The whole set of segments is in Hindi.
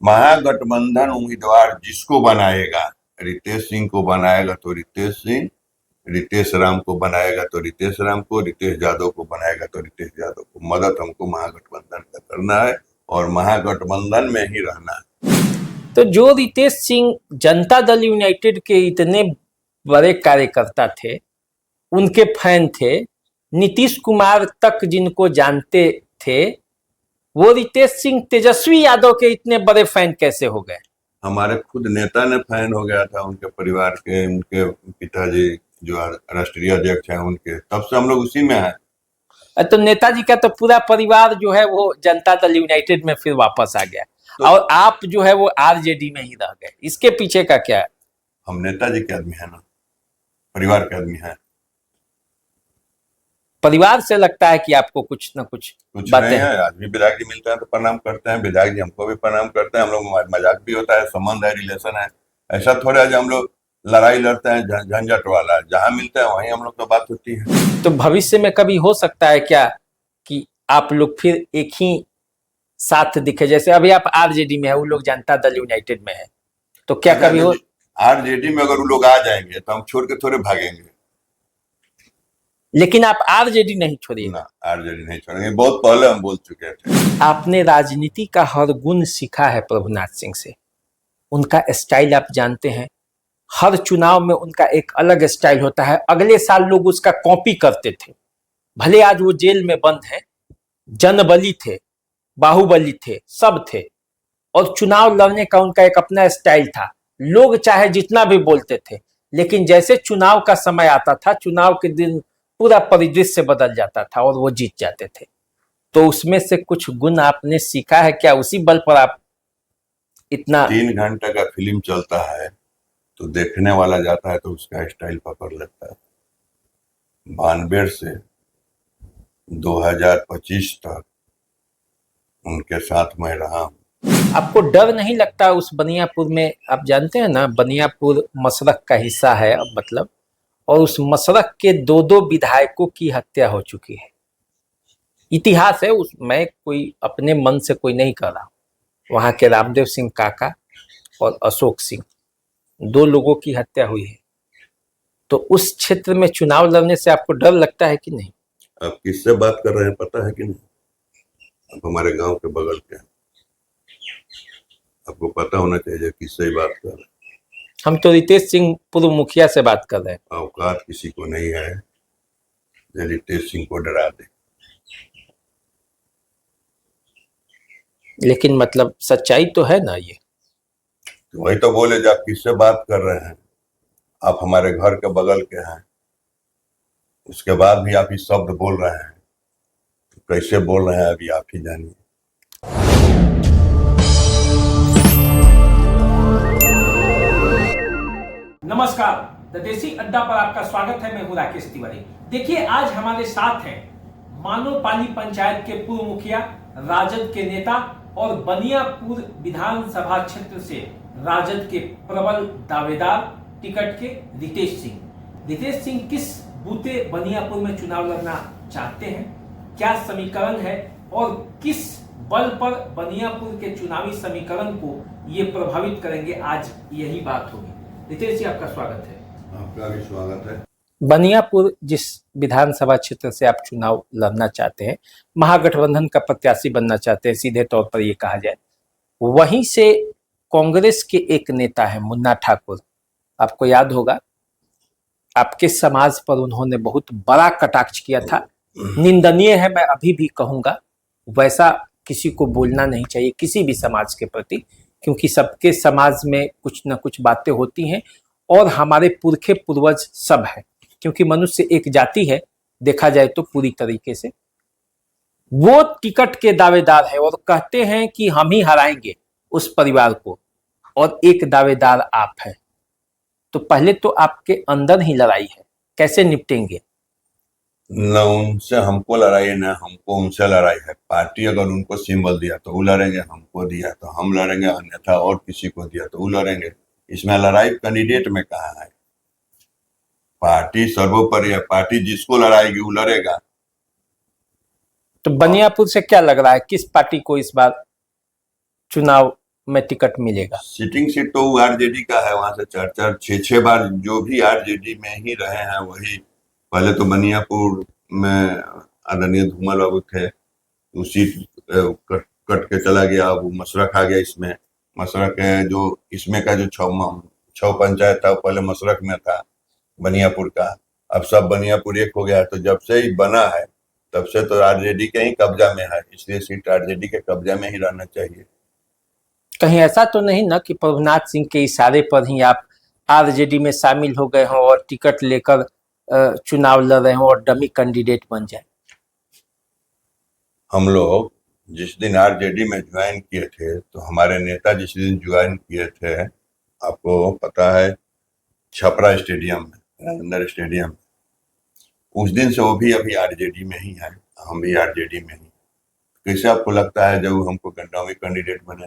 महागठबंधन उम्मीदवार जिसको बनाएगा, रितेश सिंह को बनाएगा तो रितेश सिंह, रितेश राम को बनाएगा तो रितेश राम को, रितेश यादव को बनाएगा तो रितेश यादव को। मदद हमको महागठबंधन का करना है और महागठबंधन में ही रहना है। तो जो रितेश सिंह जनता दल यूनाइटेड के इतने बड़े कार्यकर्ता थे, उनके फैन थे, नीतीश कुमार तक जिनको जानते थे, वो रितेश सिंह तेजस्वी यादव के इतने बड़े फैन कैसे हो गए? हमारे खुद नेता ने फैन हो गया था उनके परिवार के, उनके पिताजी जो राष्ट्रीय अध्यक्ष हैं उनके, तब से हम लोग उसी में हैं। तो नेताजी का तो पूरा परिवार जो है वो जनता दल यूनाइटेड में फिर वापस आ गया, तो और आप जो है वो आरजेडी में ही रह गए। इसके पीछे का क्या है? हम नेताजी के आदमी है ना, परिवार के आदमी है। परिवार से लगता है कि आपको कुछ न कुछ बातें नहीं है। आज भी विधायक जी मिलते हैं तो प्रणाम करते हैं, विधायक जी हमको भी प्रणाम करते हैं। हम लोग मजाक भी होता है, संबंध है, रिलेशन है। ऐसा थोड़ा है हम लोग लड़ाई लड़ते हैं झंझट वाला। जहां मिलते हैं वहीं हम लोग तो बात होती है। तो भविष्य में कभी हो सकता है क्या कि आप लोग फिर एक ही साथ दिखे? जैसे अभी आप आरजेडी में है, वो लोग जनता दल यूनाइटेड में है, तो क्या कभी हो? आरजेडी में अगर वो लोग आ जाएंगे तो हम छोड़ के थोड़े भागेंगे। लेकिन आप आरजेडी नहीं छोड़िए ना, आरजेडी नहीं छोड़ेंगे, बहुत पहले हम बोल चुके थे। आपने राजनीति का हर गुण सीखा है प्रभुनाथ सिंह से। उनका स्टाइल आप जानते हैं, हर चुनाव में उनका एक अलग स्टाइल होता है। अगले साल लोग उसका कॉपी करते थे। भले आज वो जेल में बंद है, जनबली थे, बाहुबली थे, सब थे, और चुनाव लड़ने का उनका एक अपना स्टाइल था। लोग चाहे जितना भी बोलते थे, लेकिन जैसे चुनाव का समय आता था, चुनाव के दिन पूरा परिदृश्य बदल जाता था और वो जीत जाते थे। तो उसमें से कुछ गुण आपने सीखा है क्या? उसी बल पर आप इतना 3 घंटे का फिल्म चलता है तो देखने वाला जाता है तो उसका स्टाइल पकड़ लेता है। 92 से 2025 तक उनके साथ मैं रहा हूँ। आपको डर नहीं लगता उस बनियापुर में? आप जानते हैं ना, बनियापुर मसरख का हिस्सा है अब, मतलब, और उस मसरख के 2 विधायकों की हत्या हो चुकी है। इतिहास है उस, मैं कोई अपने मन से कोई नहीं कर रहा। वहां के रामदेव सिंह काका और अशोक सिंह, 2 लोगों की हत्या हुई है। तो उस क्षेत्र में चुनाव लड़ने से आपको डर लगता है कि नहीं? आप किससे बात कर रहे हैं पता है कि नहीं? आप हमारे गांव के बगल के हैं, आपको पता होना चाहिए किससे बात कर रहे हैं। हम तो रितेश सिंह पूर्व मुखिया से बात कर रहे हैं। औकात किसी को नहीं है जो रितेश सिंह को डरा दे। लेकिन मतलब सच्चाई तो है ना ये। तो वही तो बोले, जब आप किससे बात कर रहे हैं, आप हमारे घर के बगल के हैं, उसके बाद भी आप ये शब्द बोल रहे हैं, तो कैसे बोल रहे हैं अभी आप ही जानिए। नमस्कार, द देसी अड्डा पर आपका स्वागत है। मैं हूं राकेश तिवारी। देखिए, आज हमारे साथ हैं मानोपाली पंचायत के पूर्व मुखिया, राजद के नेता और बनियापुर विधानसभा क्षेत्र से राजद के प्रबल दावेदार टिकट के रितेश सिंह। रितेश सिंह किस बूते बनियापुर में चुनाव लड़ना चाहते हैं, क्या समीकरण है और किस बल पर बनियापुर के चुनावी समीकरण को ये प्रभावित करेंगे, आज यही बात होगी। रितेश जी, आपका स्वागत है। आपका भी स्वागत है। बनियापुर जिस विधानसभा क्षेत्र से आप चुनाव लड़ना चाहते हैं, महागठबंधन का प्रत्याशी बनना चाहते हैं, सीधे तौर पर ये कहा जाए, वहीं से कांग्रेस के एक नेता है मुन्ना ठाकुर, आपको याद होगा, आपके समाज पर उन्होंने बहुत बड़ा कटाक्ष किया था। निंदनीय है, मैं अभी भी कहूंगा। वैसा किसी को बोलना नहीं चाहिए किसी भी समाज के प्रति, क्योंकि सबके समाज में कुछ न कुछ बातें होती हैं और हमारे पुरखे पूर्वज सब है, क्योंकि मनुष्य एक जाति है देखा जाए तो पूरी तरीके से। वो टिकट के दावेदार है और कहते हैं कि हम ही हराएंगे उस परिवार को, और एक दावेदार आप है। तो पहले तो आपके अंदर ही लड़ाई है, कैसे निपटेंगे? न उनसे हमको लड़ाई है, न हमको उनसे लड़ाई है। पार्टी अगर उनको सिंबल दिया तो वो लड़ेंगे, हमको दिया तो हम लड़ेंगे, अन्यथा और किसी को दिया तो वो लड़ेंगे। इसमें लड़ाई कैंडिडेट में कहाँ है? पार्टी सर्वोपरि है, पार्टी जिसको लड़ाएगी वो लड़ेगा। तो बनियापुर से क्या लग रहा है, किस पार्टी को इस बार चुनाव में टिकट मिलेगा? सिटिंग सीट तो आरजेडी का है, वहां से 4-4 6-6 बार जो भी आरजेडी में ही रहे हैं वही। पहले तो बनियापुर में आदरणीय धूमल बाबू थे, उसी कट के चला गया, अब वो मसरख आ गया इसमें। मसरख है जो इसमें का जो छह पंचायत था वो पहले मसरख में था बनियापुर का, अब सब बनियापुर एक हो गया है। तो जब से ही बना है तब से तो आरजेडी के ही कब्जा में है, इसलिए सीट आरजेडी के कब्जा में ही रहना चाहिए। कहीं ऐसा तो नहीं ना कि प्रभुनाथ सिंह के इशारे पर ही आप आरजेडी में शामिल हो गए हों और टिकट लेकर चुनाव लड़ रहे हों और डमी कैंडिडेट बन जाए? हम लोग जिस दिन आरजेडी में ज्वाइन किए थे, तो हमारे नेता जिस दिन ज्वाइन किए थे, आपको पता है, छपरा स्टेडियम में, राजेंद्र स्टेडियम में, उस दिन से वो भी अभी आरजेडी में ही है, हम भी आरजेडी में ही। कैसे आपको लगता है जब हमको डमी कैंडिडेट बने?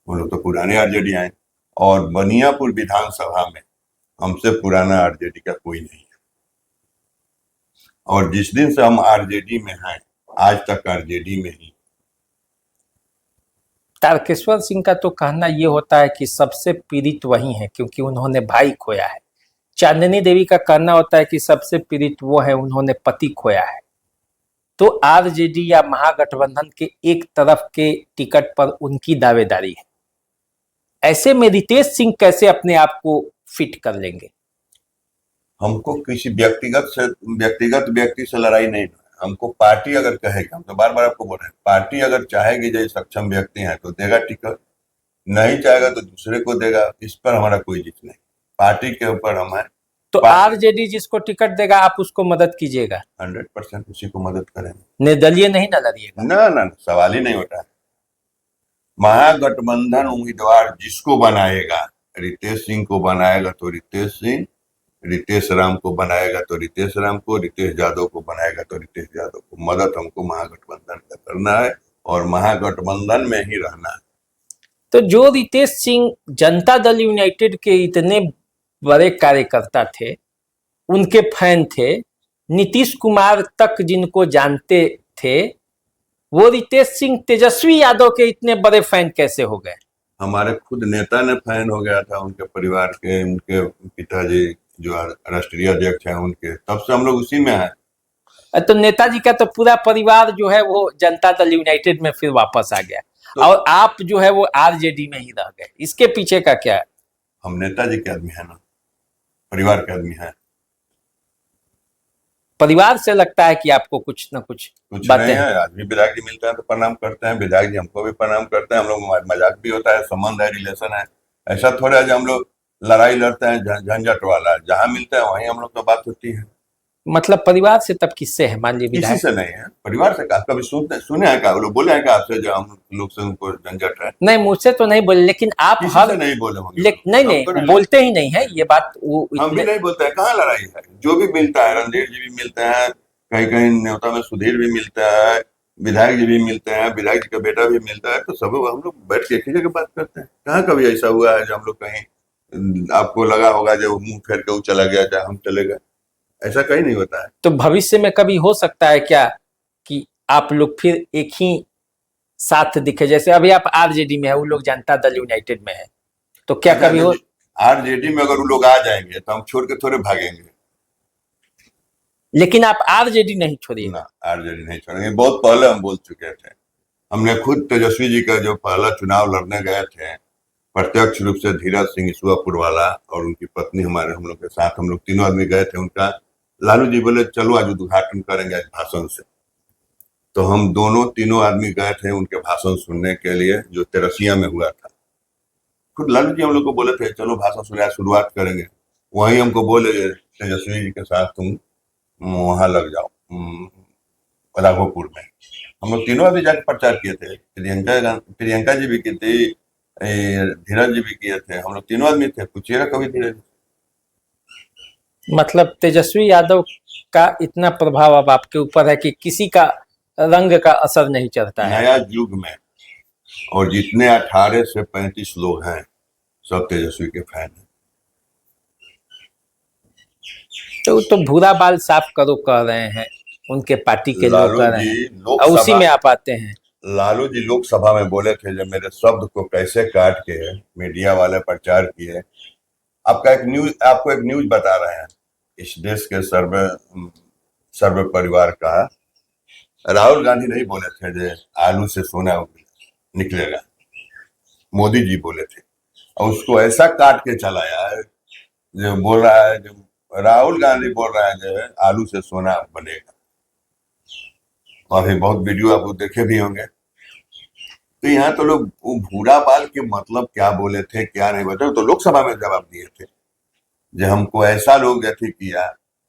वो लोग तो पुराने आरजेडी आए, और बनियापुर विधानसभा में हमसे पुराना आरजेडी का कोई नहीं है। और जिस दिन से हम आरजेडी में हैं, आज तक आरजेडी में ही। तारकेश्वर सिंह का तो कहना ये होता है कि सबसे पीड़ित वही है क्योंकि उन्होंने भाई खोया है। चांदनी देवी का कहना होता है कि सबसे पीड़ित वो है, उन्होंने पति खोया है। तो आरजेडी या महागठबंधन के एक तरफ के टिकट पर उनकी दावेदारी है। ऐसे में रितेश सिंह कैसे अपने आप को फिट कर लेंगे? हमको किसी व्यक्तिगत व्यक्ति से लड़ाई नहीं है। हमको पार्टी अगर कहेगी, हम तो बार बार आपको बोल रहे हैं, पार्टी अगर चाहेगी जो सक्षम व्यक्ति है तो देगा टिकट, नहीं चाहेगा तो दूसरे को देगा। इस पर हमारा कोई जित नहीं, पार्टी के ऊपर हम है। तो आरजेडी जिसको टिकट देगा आप उसको मदद कीजिएगा? 100% उसी को मदद करेंगे। निर्दलीय नहीं ना लड़िएगा? ना, सवाल ही नहीं होता है। महागठबंधन उम्मीदवार जिसको बनाएगा, रितेश सिंह को बनाएगा तो रितेश सिंह, रितेश राम को बनाएगा तो रितेश राम को, रितेश यादव को बनाएगा तो रितेश यादव को। मदद हमको महागठबंधन का करना है और महागठबंधन में ही रहना है। तो जो रितेश सिंह जनता दल यूनाइटेड के इतने बड़े कार्यकर्ता थे, उनके फैन थे, नीतीश कुमार तक जिनको जानते थे, वो रितेश सिंह तेजस्वी यादव के इतने बड़े फैन कैसे हो गए? हमारे खुद नेता ने फैन हो गया था उनके परिवार के, उनके पिताजी जो राष्ट्रीय अध्यक्ष हैं उनके, तब से हम लोग उसी में हैं। तो नेताजी का तो पूरा परिवार जो है वो जनता दल यूनाइटेड में फिर वापस आ गया, तो और आप जो है वो आरजेडी में ही रह गए। इसके पीछे का क्या है? हम नेताजी के आदमी है ना, परिवार के आदमी है। परिवार से लगता है कि आपको कुछ न कुछ बातें नहीं है। आज भी विधायक जी मिलते हैं तो प्रणाम करते हैं, विधायक जी हमको भी प्रणाम करते हैं। हम लोग मजाक भी होता है, संबंध है, रिलेशन है। ऐसा थोड़ा है हम लोग लड़ाई लड़ते हैं झंझट वाला, जहाँ मिलते हैं वहीं हम लोग तो बात होती है। मतलब परिवार से तब किससे है? मान लीजिए किसी से नहीं है, परिवार से। कभी सुने हैं क्या वो लोग बोले हैं क्या आपसे जो हम लोग से उनको झंझट है? नहीं, मुझसे तो नहीं बोले, लेकिन आप हर नहीं बोले होंगे। नहीं बोलते ही नहीं है ये बात। वो हम भी नहीं बोलते हैं, कहाँ लड़ाई है? जो भी मिलता है, रणधीर जी भी मिलते हैं, कहीं कहीं न्योता में सुधीर भी मिलता है, विधायक जी भी मिलते हैं, विधायक जी का बेटा भी मिलता है, तो सब हम लोग बैठ के एक ही जगह बात करते हैं। कहाँ कभी ऐसा हुआ है जो हम लोग कहीं आपको लगा होगा जब मुंह फेर के वो चला गया चाहे हम चले गए? ऐसा कहीं नहीं होता है। तो भविष्य में कभी हो सकता है क्या कि आप लोग फिर एक ही साथ दिखे? जैसे अभी आप आरजेडी में है, वो लोग जनता दल यूनाइटेड में है, तो क्या कभी हो? आरजेडी में अगर वो लोग आ जाएंगे तो हम छोड़ के थोड़े भागेंगे। लेकिन आप आरजेडी नहीं छोड़िए ना, आरजेडी नहीं छोड़ेंगे। बहुत पहले हम बोल चुके थे। हमने खुद तेजस्वी जी का जो पहला चुनाव लड़ने गए थे, प्रत्यक्ष रूप से धीरज सिंह ईश्वरपुर वाला और उनकी पत्नी हम लोग के साथ, हम लोग तीनों आदमी गए थे। उनका लालू जी बोले चलो आज उद्घाटन करेंगे आज भाषण से, तो हम तीनों आदमी गए थे उनके भाषण सुनने के लिए जो तेरसिया में हुआ था। खुद लालू जी हम लोग को बोले थे चलो भाषण सुनने शुरुआत करेंगे। वहीं हमको बोले तेजस्वी जी के साथ तुम वहां लग जाओ राघोपुर में। हम लोग तीनों आदमी जाकर प्रचार किए थे। प्रियंका जी भी की थी, धीरज जी भी किए थे, हम लोग तीनों आदमी थे। पूछिएगा कभी धीरज। मतलब तेजस्वी यादव का इतना प्रभाव अब आपके ऊपर है कि किसी का रंग का असर नहीं चलता है? नया युग में और जितने 18 से 35 लोग हैं सब तेजस्वी के फैन हैं। तो भूरा बाल साफ करो कह रहे हैं उनके पार्टी के लोग कह रहे हैं, और उसी में आप आते हैं। लालू जी लोकसभा में बोले थे, जब मेरे शब्द को कैसे काट के मीडिया वाले प्रचार किए। आपको एक न्यूज बता रहे हैं, इस देश के सर्व परिवार का। राहुल गांधी नहीं बोले थे जो आलू से सोना निकलेगा, मोदी जी बोले थे, और उसको ऐसा काट के चलाया है जो बोल रहा है, जो राहुल गांधी बोल रहा है जो आलू से सोना बनेगा। अभी बहुत वीडियो आप लोग देखे भी होंगे। तो यहाँ तो लोग वो भूरा बाल के मतलब क्या बोले थे क्या नहीं बोले, तो लोकसभा में जवाब दिए थे जो हमको ऐसा लोग अथी किया।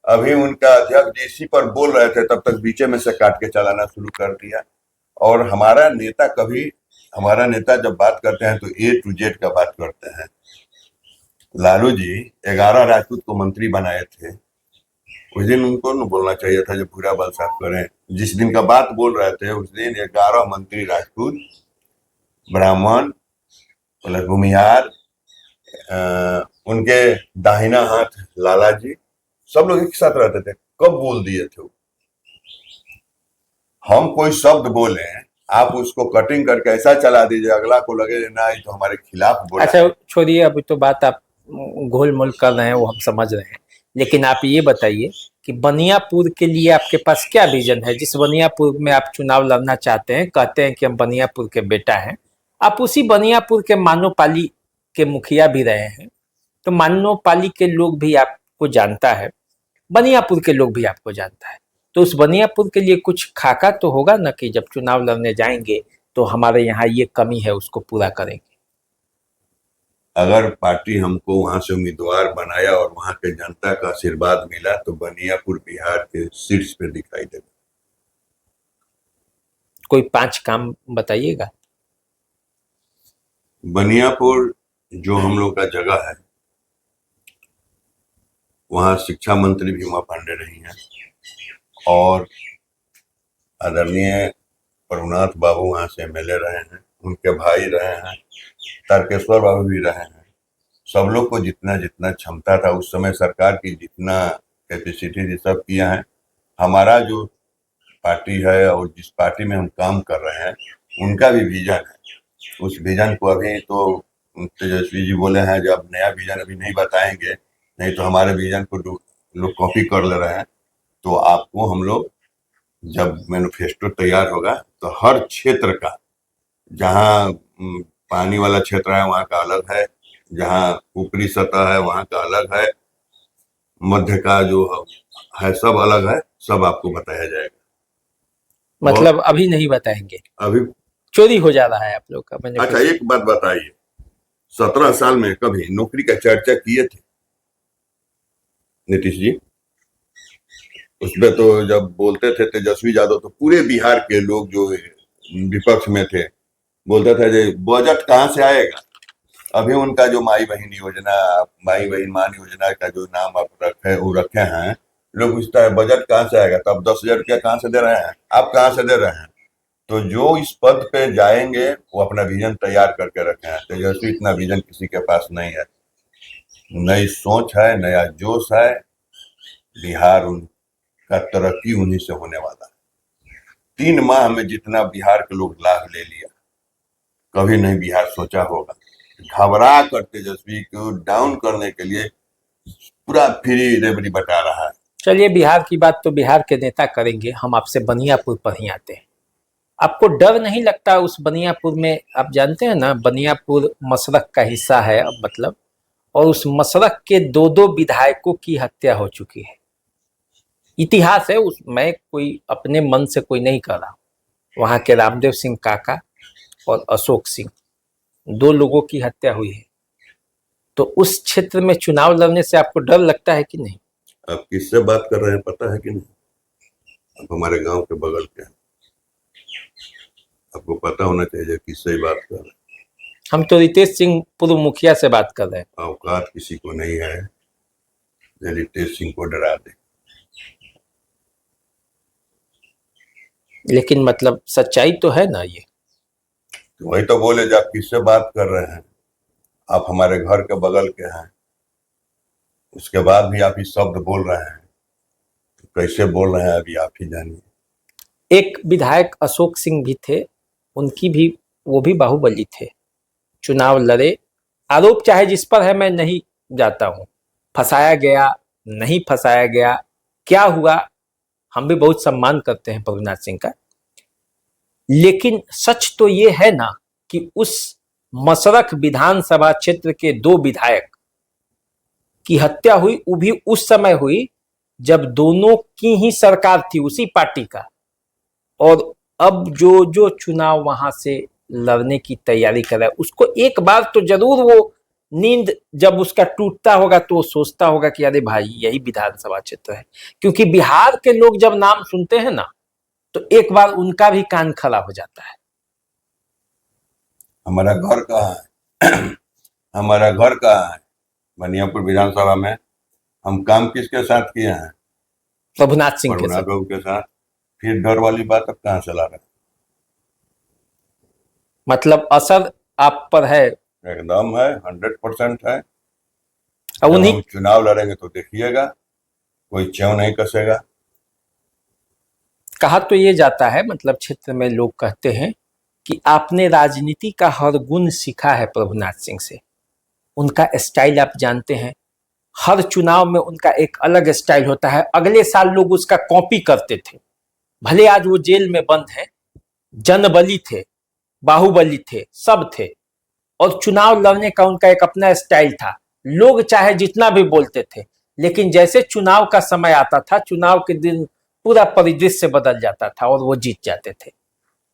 अभी उनका अध्यक्ष इसी पर बोल रहे थे, तब तक बीचे में से काट के चलाना शुरू कर दिया। और हमारा नेता जब बात करते हैं तो A to Z का बात करते हैं। लालू जी 11 राजपूत को मंत्री बनाए थे, उस दिन उनको न बोलना चाहिए था जो पूरा बल साफ करें। जिस दिन का बात बोल रहे थे उस दिन 11 मंत्री राजपूत, ब्राह्मण, प्लस भूमिहार, उनके दाहिना हाथ लाला जी, सब लोग एक साथ रहते थे। कब बोल दिए थे वो? हम कोई शब्द बोले, आप उसको कटिंग करके ऐसा चला दीजिए, अगला को लगे ना ये तो हमारे खिलाफ बोला। अच्छा छोड़िए, अभी तो बात आप घोल मोल कर रहे हैं, वो हम समझ रहे हैं। लेकिन आप ये बताइए कि बनियापुर के लिए आपके पास क्या विजन है? जिस बनियापुर में आप चुनाव लड़ना चाहते हैं, कहते हैं कि हम बनियापुर के बेटा हैं, आप उसी बनियापुर के मानोपाली के मुखिया भी रहे हैं, तो मानोपाली के लोग भी आपको जानता है, बनियापुर के लोग भी आपको जानता है, तो उस बनियापुर के लिए कुछ खाका तो होगा ना कि जब चुनाव लड़ने जाएंगे तो हमारे यहाँ ये कमी है उसको पूरा करेंगे। अगर पार्टी हमको वहां से उम्मीदवार बनाया और वहां के जनता का आशीर्वाद मिला तो बनियापुर बिहार के शीर्ष पे दिखाई देगा। कोई 5 काम बताइएगा। बनियापुर जो हम लोग का जगह है, वहां शिक्षा मंत्री भी उमा पांडे रही हैं, और आदरणीय प्रभुनाथ बाबू वहां से MLA रहे हैं, उनके भाई रहे हैं, तारकेश्वर बाबू भी रहे हैं। सब लोग को जितना जितना क्षमता था उस समय सरकार की, जितना कैपेसिटी थी, सब किया है। हमारा जो पार्टी है और जिस पार्टी में हम काम कर रहे हैं उनका भी विजन है। उस विजन को अभी तो तेजस्वी जी बोले हैं जब नया विजन अभी नहीं बताएंगे, नहीं तो हमारे विजन को लोग कॉपी कर ले रहे हैं। तो आपको हम लोग जब मैनिफेस्टो तैयार होगा तो हर क्षेत्र का, जहाँ पानी वाला क्षेत्र है वहाँ का अलग है, जहाँ ऊपरी सतह है वहाँ का अलग है, मध्य का जो है सब अलग है, सब आपको बताया जाएगा। मतलब अभी नहीं बताएंगे, अभी चोरी हो जा रहा है आप लोग का? मैंने अच्छा एक बात बताइए, 17 साल में कभी नौकरी का चर्चा किए थे नीतीश जी? उसमें तो जब बोलते थे तेजस्वी यादव तो पूरे बिहार के लोग जो विपक्ष में थे बोलते थे जे बजट कहाँ से आएगा। अभी उनका जो माई बहन योजना, माई बहन मान योजना का जो नाम आप रखे हैं, लोग पूछता है बजट कहाँ से आएगा, तो अब 10,000 रुपया कहाँ से दे रहे हैं, आप कहाँ से दे रहे हैं? तो जो इस पद पे जाएंगे वो अपना विजन तैयार करके रखे हैं। तेजस्वी इतना विजन किसी के पास नहीं है, नई सोच है, नया जोश है, बिहार उनका तरक्की उन्हीं से होने वाला है। 3 माह में जितना बिहार के लोग लाभ ले लिया, कभी नहीं बिहार सोचा होगा। घबरा कर तेजस्वी को डाउन करने के लिए पूरा फ्री रेवड़ी बता रहा है। चलिए, बिहार की बात तो बिहार के नेता करेंगे, हम आपसे बनियापुर पर ही आते हैं। आपको डर नहीं लगता उस बनियापुर में? आप जानते हैं ना, बनियापुर मसरख का हिस्सा है अब, मतलब, और उस मसरख के 2 विधायकों की हत्या हो चुकी है। इतिहास है उस, मैं कोई अपने मन से कोई नहीं कर रहा। वहां के रामदेव सिंह काका और अशोक सिंह, 2 लोगों की हत्या हुई है। तो उस क्षेत्र में चुनाव लड़ने से आपको डर लगता है कि नहीं? आप किससे बात कर रहे हैं पता है कि नहीं? आप हमारे गांव के बगल के हैं, आपको पता होना चाहिए किससे बात कर रहे हैं। हम तो रितेश सिंह पूर्व मुखिया से बात कर रहे हैं। औकात किसी को नहीं है जो रितेश सिंह को डरा दे। लेकिन मतलब सच्चाई तो है ना ये? तो वही तो बोले जब किससे बात कर रहे हैं, आप हमारे घर के बगल के हैं, उसके बाद भी आप ये शब्द बोल रहे हैं, तो कैसे बोल रहे हैं अभी आप ही जानिए। एक विधायक अशोक सिंह भी थे, उनकी भी, वो भी बाहुबली थे, चुनाव लड़े। आरोप चाहे जिस पर है, मैं नहीं जाता हूं, फंसाया गया नहीं फंसाया गया, क्या हुआ, हम भी बहुत सम्मान करते हैं प्रभुनाथ सिंह का, लेकिन सच तो ये है ना कि उस मसरख विधानसभा क्षेत्र के 2 विधायक की हत्या हुई, वो भी उस समय हुई जब दोनों की ही सरकार थी, उसी पार्टी का। और अब जो जो चुनाव वहां से लड़ने की तैयारी कर रहा है, उसको एक बार तो जरूर वो नींद जब उसका टूटता होगा तो वो सोचता होगा कि अरे भाई यही विधानसभा क्षेत्र है। क्योंकि बिहार के लोग जब नाम सुनते हैं ना, तो एक बार उनका भी कान खड़ा हो जाता है। हमारा घर कहाँ है? हमारा घर कहाँ है? बनियापुर विधानसभा में हम काम किसके साथ किए हैं? प्रभुनाथ सिंह के प्रभुनाथ साथ। बाबू के साथ। फिर डर वाली बात अब कहाँ से ला रहे मतलब असर आप पर है। हैं? एकदम है, 100% है। अब जब उन्हीं, हम चुनाव लड़ेंगे तो देखिएगा, कोई च्यों नहीं कसेगा। कहा तो ये जाता है, मतलब क्षेत्र में लोग कहते हैं कि आपने राजनीति का हर गुण सीखा है प्रभुनाथ सिंह से। उनका स्टाइल आप जानते हैं, हर चुनाव में उनका एक अलग स्टाइल होता है, अगले साल लोग उसका कॉपी करते थे। भले आज वो जेल में बंद है, जनबली थे, बाहुबली थे, सब थे, और चुनाव लड़ने का उनका एक अपना स्टाइल था। लोग चाहे जितना भी बोलते थे, लेकिन जैसे चुनाव का समय आता था, चुनाव के दिन पूरा परिदृश्य बदल जाता था और वो जीत जाते थे।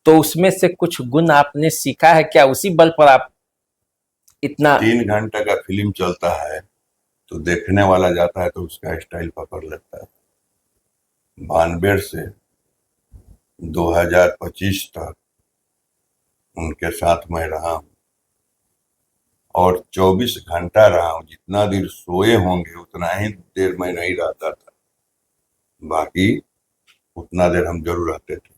तो उसमें से कुछ गुण आपने सीखा है क्या? उसी बल पर आप इतना 3 घंटे का फिल्म चलता है तो देखने वाला जाता है तो उसका स्टाइल पकड़ लेता है। 92 से 2025 तक उनके साथ मैं रहा हूँ और 24 घंटा रहा हूँ। जितना देर सोए होंगे उतना ही देर मैं नहीं रहता था, बाकी उतना देर हम जरूर रहते थे।